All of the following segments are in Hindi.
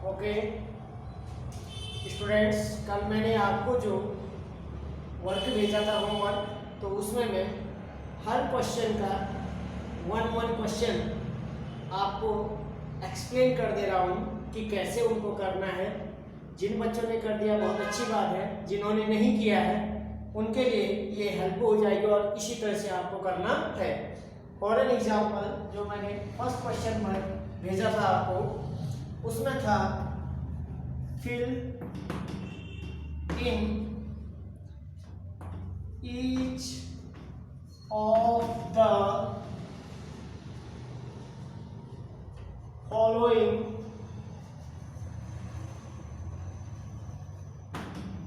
ओके स्टूडेंट्स, कल मैंने आपको जो वर्क भेजा था होमवर्क, तो उसमें मैं हर क्वेश्चन का वन क्वेश्चन आपको एक्सप्लेन कर दे रहा हूँ कि कैसे उनको करना है। जिन बच्चों ने कर दिया बहुत अच्छी बात है, जिन्होंने नहीं किया है उनके लिए ये हेल्प हो जाएगी और इसी तरह से आपको करना है। फॉर एन एग्जाम्पल, जो मैंने फर्स्ट क्वेश्चन में भेजा था आपको, उसमें था fill in each of the following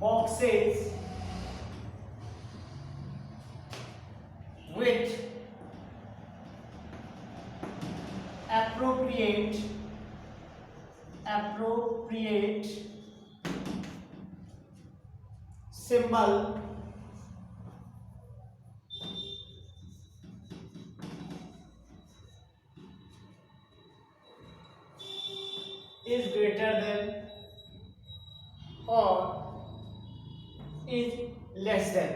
boxes with appropriate symbol is greater than or is less than।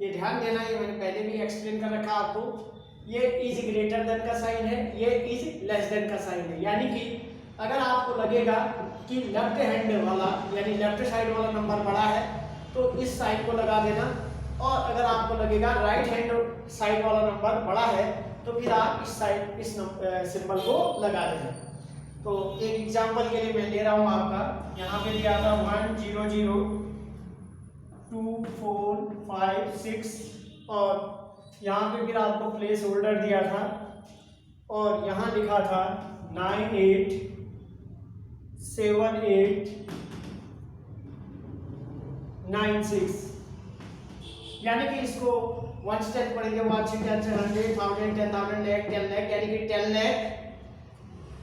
ये ध्यान देना, ये मैंने पहले भी एक्सप्लेन कर रखा आपको। ये इज ग्रेटर देन का साइन है, ये इज लेस देन का साइन है। यानी कि अगर आपको लगेगा कि लेफ्ट हैंड वाला यानी लेफ्ट साइड वाला नंबर बड़ा है तो इस साइड को लगा देना, और अगर आपको लगेगा राइट हैंड साइड वाला नंबर बड़ा है तो फिर आप इस साइड इस सिंबल को लगा देना। तो एक एग्जांपल के लिए मैं ले रहा हूं आपका, यहाँ पे दिया था 1 0 0 2 4 5 6 और यहाँ पे फिर आपको प्लेस होल्डर दिया था और यहाँ लिखा था 9 8 7 8 9 6। यानी कि इसको वन स्टेप पढ़ेंगे 1 से 10 से 100 1000 10,000 लाख 10 लाख, यानी कि 10 लाख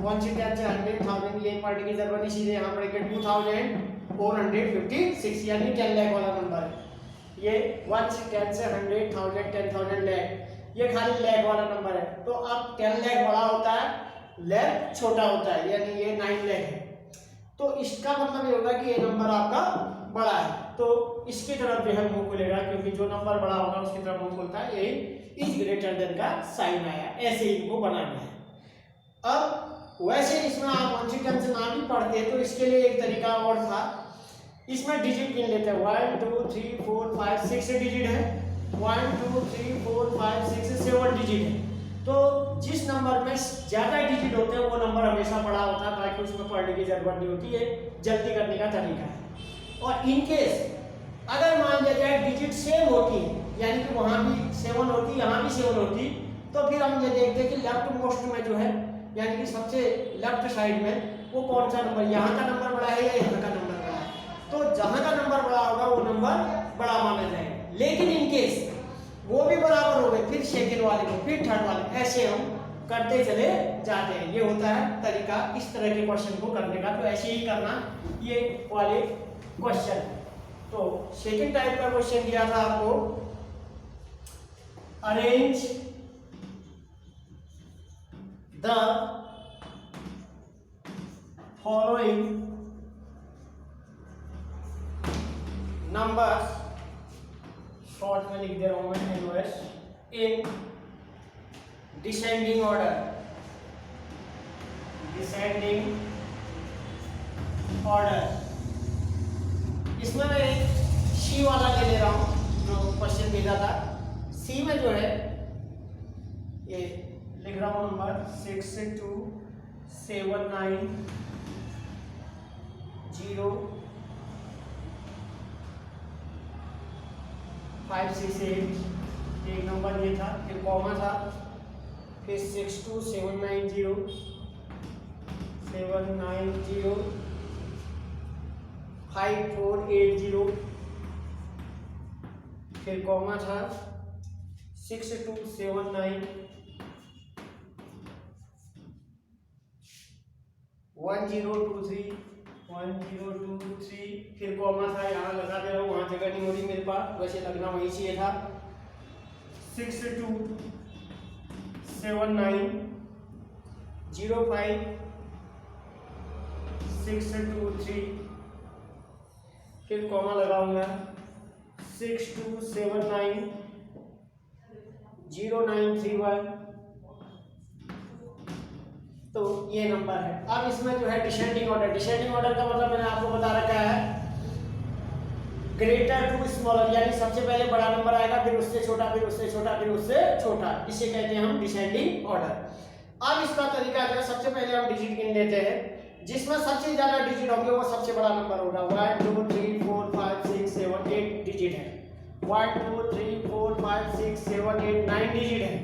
1 से 10 से 100,000 ये पढ़ने की जरूरत नहीं, सीधे यहाँ पढ़ेंगे 2456 यानी 10 लाख वाला नंबर है। ये 1 से 10 से 100,000 10,000 लाख, ये खाली लाख वाला नंबर है। तो अब 10 लाख बड़ा होता है, लाख छोटा होता है, यानी ये 9 लाख है। तो इसका मतलब ये होगा कि ये नंबर आपका बड़ा है, तो इसकी तरफ जो है मुंह खुलेगा, क्योंकि जो नंबर बड़ा होगा उसकी तरफ मुंह खुलता है। ये इज ग्रेटर देन का साइन आया, ऐसे इनको बनाना है। अब वैसे इसमें आप 1 से 10 से ना भी पढ़ते तो इसके लिए एक तरीका और था, इसमें डिजिट गिन लेते हैं 1 2 3 4 5 6 डिजिट है, 1 2 3 4 5 6 7 डिजिट है। तो जिस नंबर में ज्यादा डिजिट होते हैं वो नंबर हमेशा बड़ा होता है, ताकि उसमें पढ़ने की जरूरत नहीं होती है, जल्दी करने का तरीका है। और इन केस अगर मान लिया जाए डिजिट सेम होती है, यानी कि वहां भी 7 होती यहाँ भी 7 होती, तो फिर हम ये देखते हैं कि लेफ्ट मोस्ट में जो है यानी कि सबसे लेफ्ट साइड में वो कौन सा नंबर, यहाँ का नंबर बड़ा है या यहाँ का नंबर बड़ा है। तो जहाँ का नंबर बड़ा होगा वो नंबर बड़ा माना जाएगा। लेकिन इन केस वो भी बराबर हो गए, फिर सेकंड वाले को, फिर थर्ड वाले, ऐसे हम करते चले जाते हैं। ये होता है तरीका इस तरह के क्वेश्चन को करने का। तो ऐसे ही करना ये वाले क्वेश्चन। तो सेकंड टाइप का क्वेश्चन दिया था आपको, arrange the following numbers, short में लिख दे रहा हूं मैं NOS, in descending order, descending order. इसमें मैं सी वाला ले रहा हूं जो क्वेश्चन भेजा था। सी में जो है ये लिख रहा हूं नंबर 6 2 7 9 0 5 6 8, एक नंबर ये था, फिर कॉमा था, फिर 6 2 7 9 0 7 9 0 5 4 8 0, फिर कॉमा था 6 2 7 9 1 0 2 3 1 0 2 3, फिर कॉमा था, यहाँ लगा दे रहा हूँ, वहाँ जगह नहीं हो रही मेरे पास, वैसे लगना वही चाहिए था। 6 2 7 9 0 5 623, फिर कॉमा लगाऊंगा 6279 0931। तो ये नंबर है। अब इसमें जो है डिसेंडिंग ऑर्डर, डिसेंडिंग ऑर्डर का मतलब मैंने आपको बता रखा है ग्रेटर टू स्मॉलर, यानी सबसे पहले बड़ा नंबर आएगा, फिर उससे छोटा, फिर उससे छोटा, फिर उससे छोटा, इसे कहते हैं हम डिसेंडिंग ऑर्डर। अब इसका तरीका जो है, सबसे पहले हम डिजिट गिन लेते हैं, जिसमें सबसे ज्यादा डिजिट होंगे वो सबसे बड़ा नंबर होगा। 1 2 3 4 5 6 7 8 डिजिट है। 1 2 3 4 5 6 7 8 9 डिजिट है।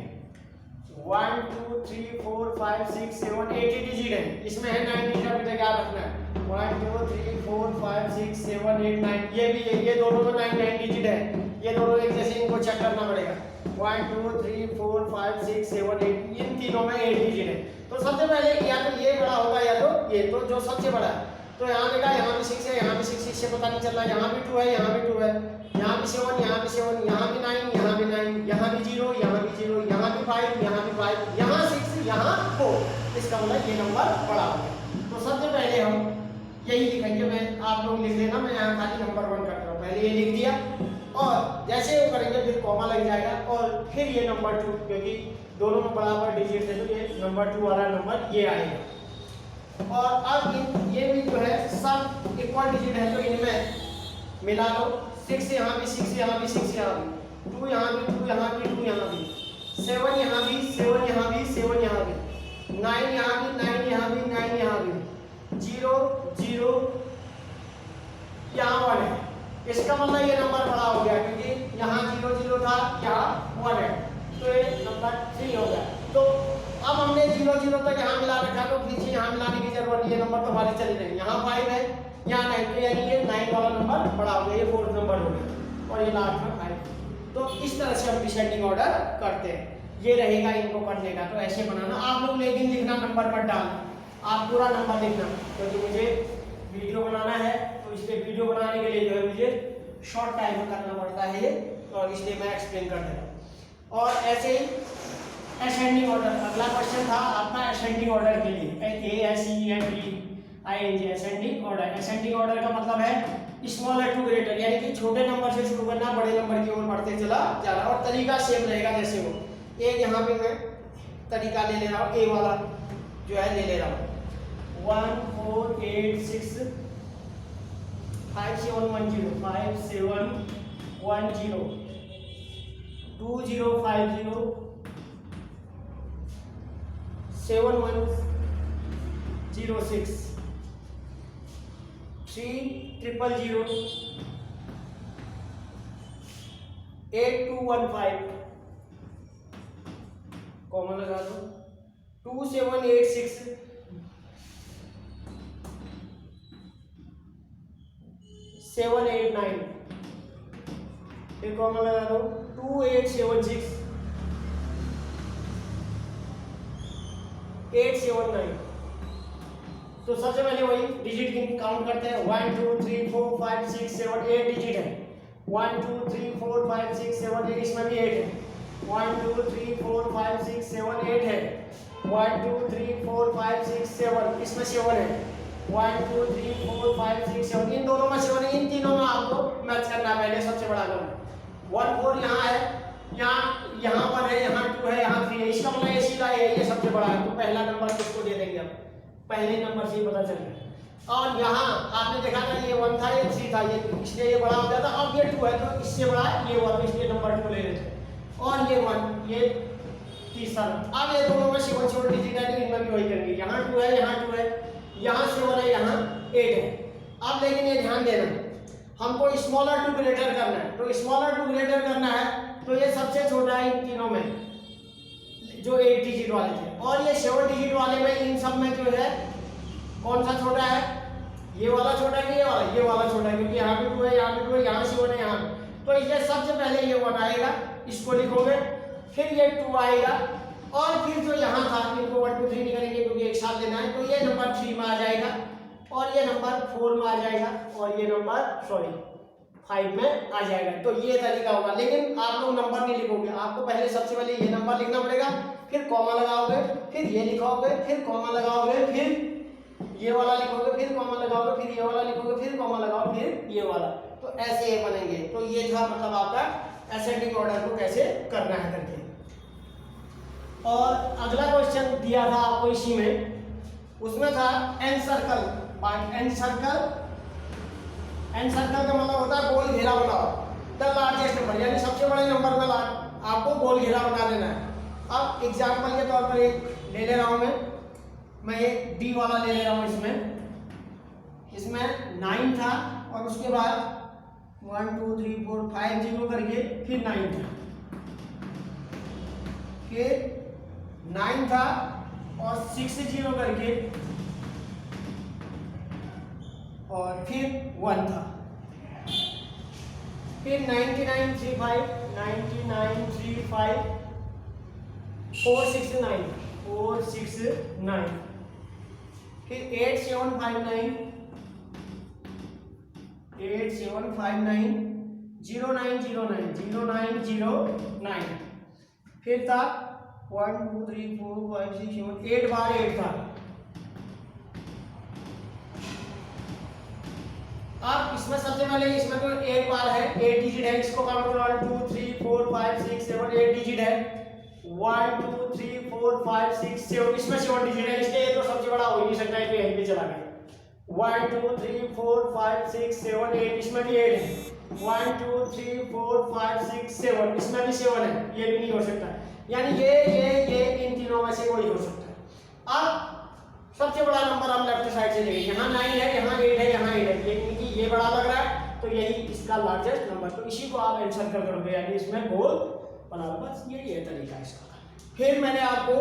1 2 3 4 5 6 7 8 डिजिट है। इसमें है 9 डिजिट, अभी तक याद रखना है। 1 2 3 4 5 6 7 8 9, ये भी है, ये दोनों में 9 9 डिजिट है। ये दोनों एक जैसे, इनको चेक करना पड़ेगा। 1 2 3 4 5 6 7 8, इन तीनों में 8 डिजिट है। तो सबसे पहले या तो ये बड़ा होगा या तो ये, तो जो सबसे बड़ा है। तो यहाँ देखा, यहाँ भी 6 है, यहाँ भी 6, इससे पता नहीं चल रहा, यहाँ भी 2 है, यहाँ भी 2 है, यहाँ भी 7, यहाँ भी 7, यहाँ भी 9, यहाँ भी 9, यहाँ भी 0, यहाँ भी 0, यहाँ भी 5, यहाँ भी 5, यहाँ 6, यहाँ 4। इसका मतलब ये नंबर बड़ा हो गया। तो सबसे पहले हम यही लिखेंगे, मैं आप लोग लिख लेना, मैं यहाँ खाली नंबर 1 कर रहा हूँ। पहले ये लिख दिया, और जैसे वो करेंगे फिर कॉमा लग जाएगा, और फिर ये नंबर 2, क्योंकि दोनों में बराबर डिजिट है, तो ये नंबर 2 वाला नंबर ये आएगा। और अब ये भी जो है सब इक्वल डिजिट है, तो इनमें मिला लो। 6 यहाँ भी 6, यहाँ भी 6, यहाँ भी 2, यहाँ भी 2, यहाँ भी 2, यहाँ भी 7, यहाँ भी 7, यहाँ भी 7, यहाँ भी 9, यहाँ भी 9, यहाँ भी 9, यहाँ भी 0 0, यहाँ 1 है। इसका मतलब ये नंबर बड़ा हो गया, क्योंकि यहाँ 0 0 था, यहाँ 1 है, तो ये नंबर 3 हो गया। तो अब हमने 0 0 तक यहाँ मिला रखा, तो पीछे यहाँ मिलाने की जरूरत नहीं है, नंबर तो हमारे चले जाएंगे। यहाँ 5 है, यहाँ 9, तो यानी ये 9 वाला नंबर बड़ा हो गया, ये 4th नंबर हो गया, और ये लास्ट में 5। तो इस तरह से हम डिसेंडिंग ऑर्डर करते हैं। ये रहेगा इनको करने का, तो ऐसे बनाना आप लोग, लेकिन लिखना नंबर मत डालना, आप पूरा नंबर लिखना, क्योंकि मुझे वीडियो बनाना है, तो इसलिए वीडियो बनाने के लिए जो है मुझे शॉर्ट टाइम में करना पड़ता है ये, और इसलिए मैं एक्सप्लेन कर दे रहा हूँ। और ऐसे ही असेंडिंग ऑर्डर, अगला क्वेश्चन था आपका असेंडिंग ऑर्डर के लिए, ASCENDING ascending order. Ascending order का मतलब है स्मॉलर टू ग्रेटर, यानी कि छोटे नंबर से शुरू करना, बड़े नंबर की ओर बढ़ते चला जाना, और तरीका सेम रहेगा जैसे वो। एक यहाँ पे मैं तरीका ले रहा हूँ, ए वाला जो है ले रहा हूँ। 1 4 8 6 5 7 1 0 5 7 1 0 2 0 5 0 7 1 0 6 3 0 0 8 2 1 5, कॉमन लगा दो, 2 7 8 6 7 8 9, फिर कॉमन लगा दो, 2 8 7 6 8 7 9। तो सबसे पहले वही डिजिट की काउंट करते हैं। 1 2 3 4 5 6 7 8 डिजिट है। 1 2 3 4 5 6 7 8, इसमें भी 8 है। 1 2 3 4 5 6 7 8 है। 1 2 3 4 5 6 7, इसमें 7 है। 1 2 3 4 5 6 7, इन दोनों में 7 है, इन तीनों में आपको मैच करना है। पहले सबसे बड़ा नंबर 1 4 यहाँ है, यहाँ 1 है, यहाँ 2 है, यहाँ 3 है, इसका मतलब ये सीधा है, ये सबसे बड़ा है। तो पहला नंबर किसको दे देंगे हम, पहले नंबर से ही पता चल गया। और यहाँ आपने देखा था ये 1 था, ये 3 था, ये इसलिए ये बड़ा हो जाता। अब ये 2 है तो इससे बड़ा ये 1, इसलिए नंबर 2 ले लेते हैं। और ये 1, ये तीसरा। अब ये दोनों में 7 7 डिजिट है, इनमें भी वही करेंगे। यहाँ 2 है, यहाँ 2 है, यहाँ 7 है, यहाँ 8 है। अब लेकिन ये ध्यान देना, हमको स्मॉलर टू ग्रेटर करना है। तो स्मॉलर टू ग्रेटर करना है तो ये सबसे छोटा है इन तीनों में, जो 8 डिजिट वाले थे। और ये 7 डिजिट वाले में इन सब में जो है कौन सा छोटा है, ये वाला छोटा है कि ये वाला छोटा है, क्योंकि यहाँ भी 2 है, यहाँ भी 2 है, यहाँ 7 है, यहाँ। तो इसलिए सबसे पहले ये 1 आएगा, इसको लिखोगे, फिर ये 2 आएगा, और फिर जो यहाँ था इनको 1 2 3 नहीं करेंगे क्योंकि एक साथ लेना है। तो ये नंबर 3 में आ जाएगा, और ये नंबर 4 में आ जाएगा, और ये नंबर 5 में आ जाएगा। तो ये तरीका होगा। लेकिन आप लोग नंबर नहीं लिखोगे, आपको पहले सबसे पहले ये नंबर लिखना पड़ेगा, फिर कॉमा लगाओगे, फिर ये लिखोगे, फिर कॉमा लगाओगे, फिर ये वाला लिखोगे फिर कॉमा लगाओगे, फिर ये वाला लिखोगे फिर कॉमा लगाओ, फिर ये वाला, तो ऐसे ये बनेंगे। तो ये था मतलब आपका असेंडिंग ऑर्डर को कैसे करना है करके। और अगला क्वेश्चन दिया था आपको इसी में, उसमें था N circle by N circle. N circle का मतलब होता है गोल घेरा बनाओ, द लार्जेस्ट नंबर, यानी सबसे बड़े नंबर में आपको गोल घेरा बना लेना है। अब एग्जाम्पल के तौर पर एक ले ले रहा हूं मैं एक डी वाला ले ले रहा हूं। इसमें 9 था और उसके बाद 1 2 3 4 5 जीरो करके फिर 9 था, फिर 9 था और 6 जीरो करके और फिर 1 था, फिर 99 35 99 35 469 469, फिर 8759 8759 0909 0909, फिर था 1 2 3 4 5 6 7 8 बार 8 था। अब इसमें सबसे पहले इसमें तो 8 बार है, 8 डिजिट है, इसको काउंट करो 1 2 3 4 5 6 7 8 डिजिट है, 1 2 3 4 5 6 7, इसमें 7 डिजिट है, इसलिए ये तो सबसे बड़ा हो ही नहीं सकता है, तो यहीं पे चला गया। 1 2 3 4 5 6 7 8, इसमें भी 8 है, 1 2 3 4 5 6 7, इसमें भी 7 है, ये भी नहीं हो सकता, यानी ये इन तीनों में से कोई हो सकता है। अब सबसे बड़ा नंबर हम लेफ्ट साइड से लेंगे, यहाँ 9 है, यहाँ 8 है, यहाँ 8 है, लेकिन कि ये बड़ा लग रहा है तो यही इसका लार्जेस्ट नंबर, तो इसी को आप एंड सर्कल करोगे, यानी इसमें गोल बना लो, बस यही है तरीका इसका। फिर मैंने आपको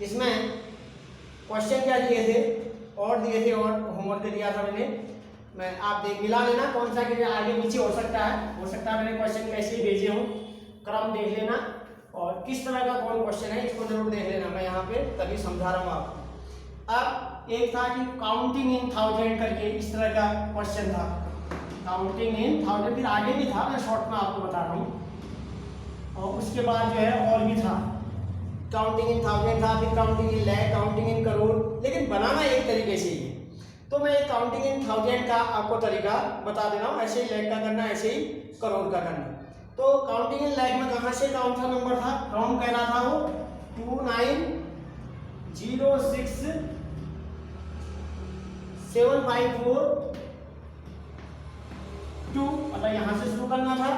इसमें क्वेश्चन क्या दिए थे और दिए थे और होमवर्क दिया था मैं आप देख मिला लेना कौन सा के आगे पीछे हो सकता है मैंने क्वेश्चन कैसे भेजे हूँ, क्रम देख लेना और किस तरह का कौन क्वेश्चन है इसको जरूर देख लेना, मैं यहाँ पे तभी समझा रहा हूँ आपको। अब एक था कि काउंटिंग इन 1000 करके इस तरह का क्वेश्चन था, काउंटिंग इन 1000, फिर आगे भी था, मैं शॉर्ट में आपको बता रहा हूँ, और उसके बाद जो है और भी था, काउंटिंग इन 1000 था, फिर counting in lakh, counting in crore, लेकिन बनाना एक तरीके से ही है। तो मैं काउंटिंग इन 1000 का आपको तरीका बता दे रहा हूँ, ऐसे ही लैख का करना, ऐसे ही करोड़ का करना। तो काउंटिंग इन लैख में कहाँ से कौन सा नंबर था, काउंट कहना था वो 2906754 2, मतलब यहाँ से शुरू करना था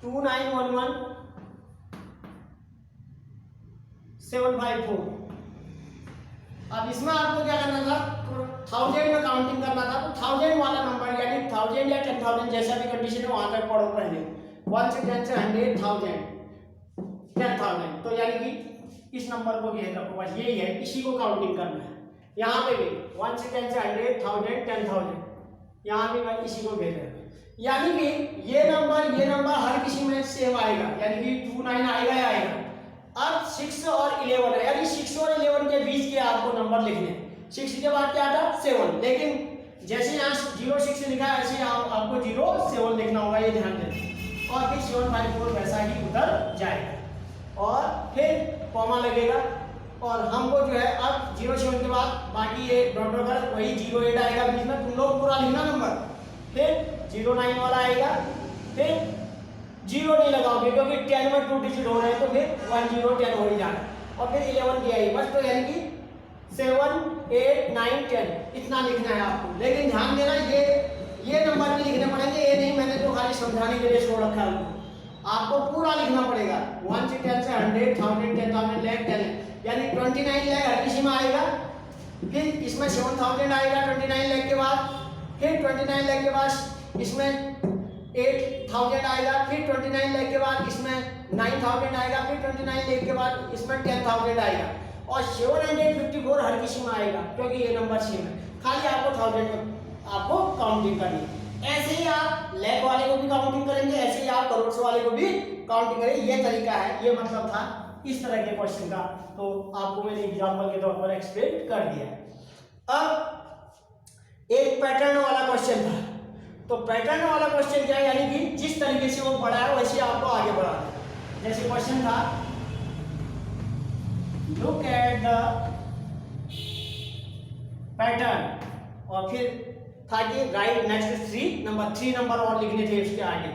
2911754। अब इसमें आपको क्या करना था, 1000 में काउंटिंग करना था, तो 1000 वाला नंबर यानी 1000 या 10,000 जैसा भी कंडीशन है वहां तक पढ़ो पहले, 1 से 10 से 100 1000 10,000, तो यानी कि इस नंबर को घेर रखो, बस यही है, इसी को काउंटिंग करना है। यहाँ पे भी 1 से 10 से 100 1000 10,000, यहाँ भी मैं इसी को घेर रहा हूँ, यानी कि ये नंबर हर किसी में सेम आएगा, यानी कि 29 आएगा ही आएगा। अब 6 और 11 है, यानी 6 और 11 के बीच के आपको नंबर लिखने, 6 के बाद क्या था 7, लेकिन जैसे यहाँ 06 लिखा है ऐसे आपको 07 लिखना होगा, ये ध्यान दें, और फिर 754 वैसा ही उधर जाएगा और फिर कॉमा लगेगा, और हमको जो है अब 07 के बाद बाकी ये डॉट डॉट वही 08 आएगा बीच में, तुम लोग पूरा लिखना नंबर, फिर 09 वाला आएगा, फिर 0 नहीं लगाओगे क्योंकि 10 में 2 डिजिट हो रहे हैं, तो फिर 10 10 हो ही जाना, और फिर 11 की आएगी, बस तो यानी कि 7 8 9 10 इतना लिखना है आपको। लेकिन ध्यान देना ये नंबर भी लिखने पड़ेंगे, ये नहीं मैंने तो खाली समझाने के लिए छोड़ रखा है, आपको पूरा लिखना पड़ेगा, 1 से 10 से 100 1000 10,000 लैख 10, यानी 29 लाख हर किसी में आएगा, फिर इसमें 7000 आएगा 29 लाख के बाद, फिर 29 लाख के बाद इसमें 8000 आएगा, फिर 29 लाख के बाद इसमें 9000 आएगा, फिर 29 लाख के बाद इसमें 10,000 आएगा, और 754 हर किसी में आएगा क्योंकि ये नंबर सेम है, खाली आपको 1000 में आपको काउंटिंग करनी है। ऐसे ही आप लैख वाले को भी काउंटिंग करेंगे, ऐसे ही आप करोड़ वाले को भी काउंटिंग करेंगे, ये तरीका है, ये मतलब था इस तरह के क्वेश्चन का, तो आपको मैंने एग्जांपल के तौर पर एक्सप्लेन कर दिया है। अब एक पैटर्न वाला क्वेश्चन था, तो पैटर्न वाला क्वेश्चन क्या है, यानी कि जिस तरीके से वो बढ़ा है वैसे आपको आगे बढ़ाना है। जैसे क्वेश्चन था, लुक एट द पैटर्न, और फिर था कि राइट नेक्स्ट 3 नंबर और लिखने थे उसके आगे।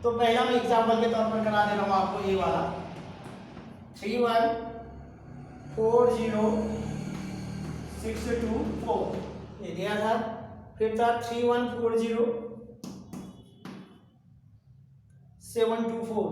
तो पहला मैं एग्जाम्पल के तौर पर करा दे रहा हूँ आपको, ये वाला 3140624 ये दिया था। फिर था 3140724,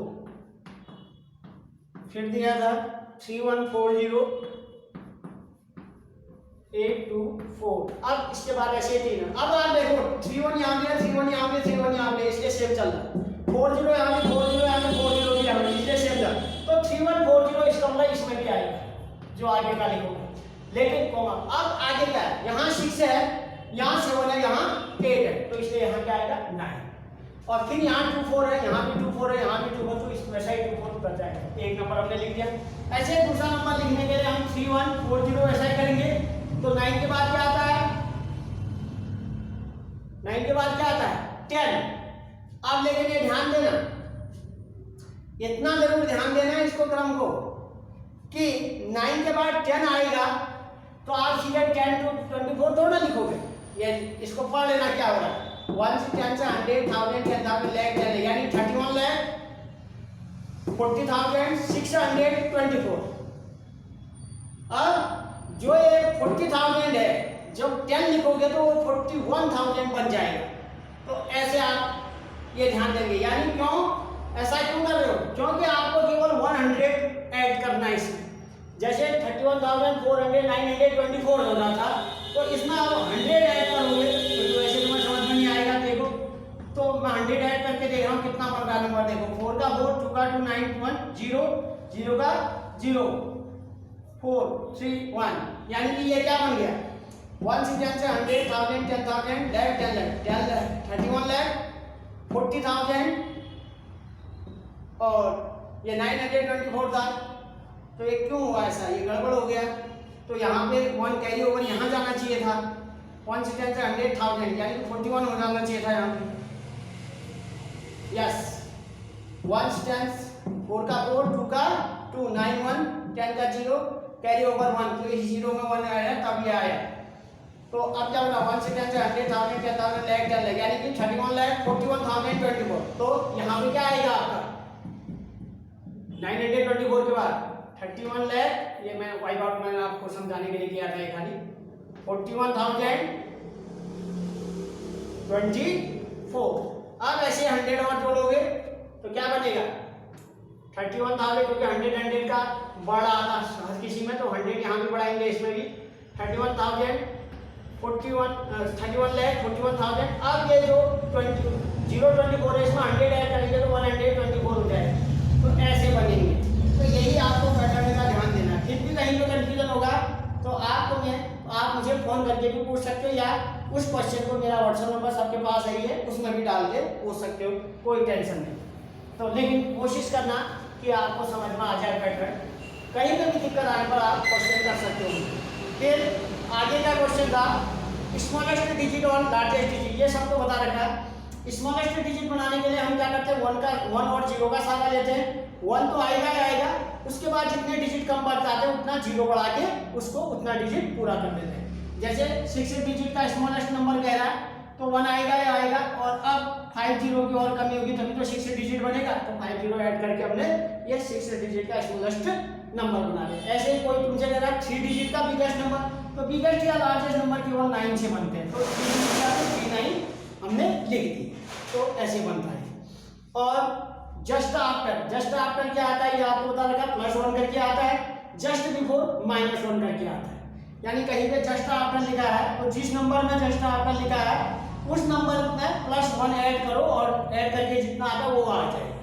फिर दिया था 3140824। अब इसके बाद ऐसे 3 अब आप देखो 31 यहाँ पे 31 यहाँ पे 31 यहाँ पे, इसलिए सेम चल रहा है। 40 यहाँ पे 40 यहाँ पे 40 भी यहाँ पे, इसलिए सेम चल रहा है। तो 3140 इसका मतलब इसमें भी आएगा जो आगे का लिखोगे, लेकिन कॉमा। अब आगे क्या है, यहाँ 6 है, यहाँ 7 है, यहाँ 8 है, तो इसलिए यहाँ क्या आएगा 9। और फिर यहाँ 24 है, यहाँ भी 24 है, यहाँ भी 24, तो इस वैसा ही 24 कर जाएगा। एक नंबर हमने लिख दिया। ऐसे दूसरा नंबर लिखने के लिए हम 3140 ऐसा ही करेंगे। तो 9 के बाद क्या आता है, 9 के बाद क्या आता है 10। अब लेकिन ये ध्यान देना, इतना जरूर ध्यान देना इसको क्रम को, कि 9 के बाद 10 आएगा तो आप सीधे 10 to 24 थोड़ा लिखोगे। ये इसको पढ़ लेना क्या हो रहा है। 1 से 10 से 100,000 10,000 लाख यानी 31,40,624। अब जो ये 40,000 है, जब 10 लिखोगे तो वो 41,000 बन जाएगा। तो ऐसे आप ये ध्यान देंगे। यानी क्यों ऐसा क्यों कर रहे हो, क्योंकि आपको केवल 100 ऐड करना है इसमें। जैसे 31,400,924 होना था, तो इसमें आप 100 ऐड करोगे तो ऐसे तुम्हें समझ में नहीं आएगा। देखो तो मैं 100 ऐड करके देख रहा हूँ कितना बन रहा है नंबर। देखो 4 का 4, 2 का 2, 9 1 0 0 का 0 4 3 1, यानी कि ये क्या बन गया 1 से 10 से 100,000 10,000 लाख 10 लाख 31 लाख 40,000 और ये 924 था। तो ये क्यों हुआ ऐसा, ये गड़बड़ हो गया। तो यहाँ पे 1 कैरी ओवर यहाँ जाना चाहिए था। 1 से 10 से 100,000 यानी 41 हो जाना चाहिए था यहाँ पे। यस 1 से 10 4 का 4 2 का 2 9 1 10 का 0 कैरी ओवर 1, तो इस 0 में 1 आया तब ये आया। तो अब क्या होगा 1 से 10 से 100,000 10,000 लाख 10 लाख यानी कि 31,41,024। तो यहाँ पे क्या आएगा आपका 924 के बाद 31 लाख, ये मैं वाइप आउट मैंने आपको समझाने के लिए किया था ये खाली 41,024। अब ऐसे 100 और जोड़ोगे तो क्या बनेगा 31,000, क्योंकि 100 का बड़ा आता हर किसी में, तो 100 यहाँ भी बढ़ाएंगे इसमें भी 31,000 31 लाख 41,000। अब ये जो 024 है इसमें 100 ऐड करेंगे तो 124 हो जाएगा। तो ऐसे बनेंगे। तो यही आपको पैटर्न का ध्यान देना। फिर भी कहीं पे कंफ्यूजन होगा तो आप मुझे फोन करके भी पूछ सकते हो, या उस क्वेश्चन को मेरा व्हाट्सएप नंबर सबके पास है, उसमें भी डाल के पूछ सकते हो, कोई टेंशन नहीं। तो लेकिन कोशिश करना कि आपको समझ में आ जाए पैटर्न। कहीं पे भी दिक्कत आने पर आप क्वेश्चन कर सकते हो। फिर आगे का क्वेश्चन था स्मॉलेस्ट डिजिट और लार्जेस्ट डिजिट। ये सबको बता रखा है। स्मॉलेस्ट डिजिट बनाने के लिए हम क्या करते हैं 1 और 0 का सहारा लेते हैं। 1 तो आएगा ही आएगा, उसके बाद जितने डिजिट कम बढ़ जाते हैं उतना 0 बढ़ा के उसको उतना डिजिट पूरा कर देते हैं। जैसे 6 डिजिट का स्मॉलेस्ट नंबर कह रहा है तो 1 आएगा ही आएगा, और अब 5 0 की और कमी होगी तभी तो 6 डिजिट बनेगा। तो 5 0 ऐड करके हमने ये 6 डिजिट का स्मॉलेस्ट नंबर बना लिया। ऐसे ही कोई तुमसे कह रहा है 3 डिजिट का बिगेस्ट नंबर, तो बिगेस्ट या लार्जेस्ट नंबर केवल 9 से बनते हैं, तो 3 हमने लिख दी। तो ऐसे बनता है। और जस्ट आफ्टर क्या आता है ये आपको बता रखा, +1 करके आता है, जस्ट बिफोर -1 करके आता है। यानी कहीं पे जस्ट आफ्टर लिखा है तो जिस नंबर में जस्ट आफ्टर लिखा है उस नंबर में +1 ऐड करो और ऐड करके जितना आता है वो आ जाएगा।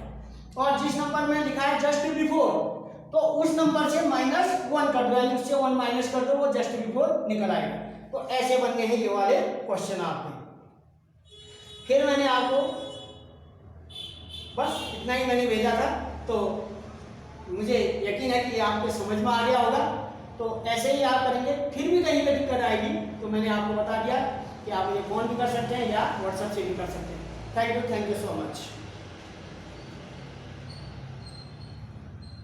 और जिस नंबर में लिखा है जस्ट बिफोर तो उस नंबर से -1 कर दो, यानी उससे 1 माइनस कर दो, वो जस्ट बिफोर निकल आएगा। तो ऐसे बन गए हैं ये वाले क्वेश्चन आपके। फिर मैंने आपको बस इतना ही मैंने भेजा था, तो मुझे यकीन है कि आपको समझ में आ गया होगा। तो ऐसे ही आप करेंगे। फिर भी कहीं पे दिक्कत आएगी तो मैंने आपको बता दिया कि आप मुझे फोन भी कर सकते हैं या व्हाट्सएप से भी कर सकते हैं। Thank you so much.